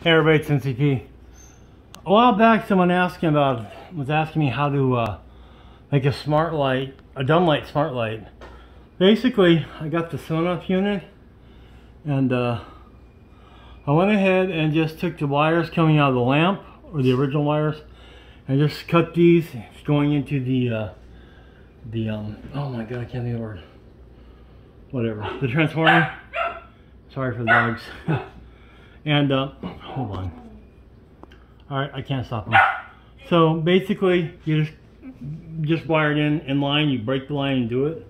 Hey everybody, it's NCP. A while back someone was asking me how to make a smart light, a dumb light smart light. Basically, I got the Sonoff unit and I went ahead and just took the wires coming out of the lamp, or the original wires, and just cut these going into the oh my god, I can't think of the word. Whatever. The transformer. Sorry for the dogs. And hold on. Alright, I can't stop them. So basically, you just wire it in line, you break the line and do it.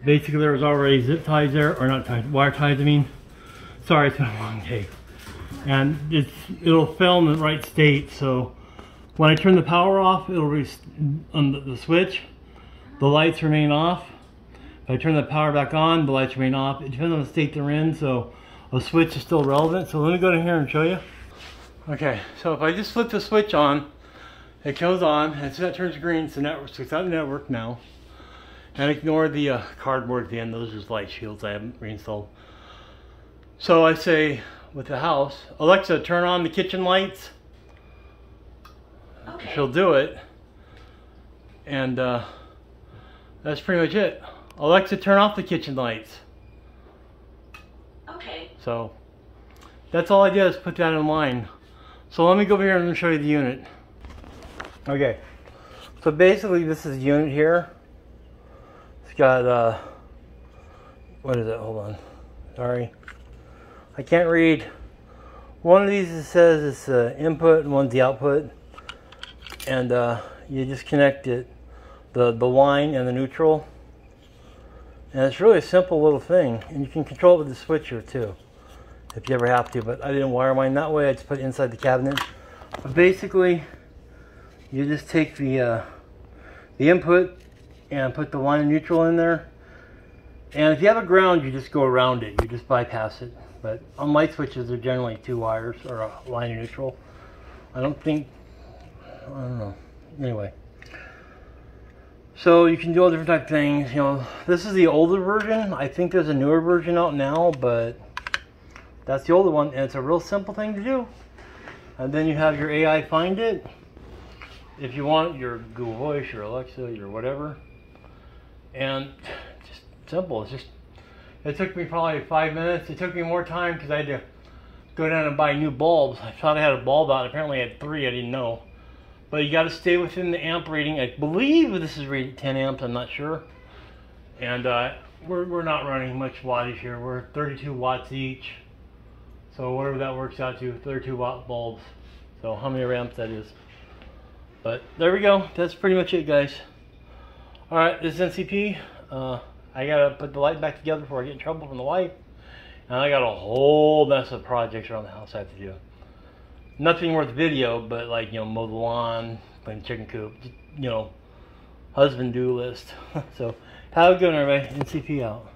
Basically there was already zip ties there, or not ties, wire ties I mean. Sorry, it's been a long day. And it'll film in the right state, so when I turn the power off, it'll on the switch, the lights remain off. If I turn the power back on, the lights remain off. It depends on the state they're in, so a switch is still relevant. So let me go in here and show you. Okay, so if I just flip the switch on, it goes on, and so that turns green, it's the network, so it's out of the network now. And ignore the cardboard at the end, those are just light shields I haven't reinstalled. So I say, with the house, Alexa, turn on the kitchen lights. Okay. She'll do it. And that's pretty much it. Alexa, turn off the kitchen lights. Okay. So that's all I did is put that in line. So let me go over here and show you the unit. Okay. So basically this is the unit here. It's got what is it? Hold on. Sorry. I can't read. One of these it says it's input and one's the output. And you just connect it, the line and the neutral. And it's really a simple little thing, and you can control it with the switcher too, if you ever have to, but I didn't wire mine that way, I just put it inside the cabinet. But basically, you just take the input and put the line and neutral in there, and if you have a ground, you just go around it, you just bypass it. But on light switches, they're generally two wires, or a line and neutral. I don't know, anyway. So you can do all different type of things. You know, this is the older version. I think there's a newer version out now, but that's the older one, and it's a real simple thing to do. And then you have your AI find it. If you want your Google Voice, your Alexa, your whatever. And just simple. It took me probably 5 minutes. It took me more time because I had to go down and buy new bulbs. I thought I had a bulb out. Apparently I had 3. I didn't know. But you got to stay within the amp rating. I believe this is rated 10 amps. I'm not sure. And we're not running much wattage here. We're 32 watts each. So whatever that works out to, 32 watt bulbs. So how many amps that is. But there we go. That's pretty much it, guys. Alright, this is NCP. I got to put the light back together before I get in trouble from the wife. And I got a whole mess of projects around the house I have to do. Nothing worth video, but like, you know, mow the lawn, clean the chicken coop, you know, husband do list. So have a good one, everybody. NCP out.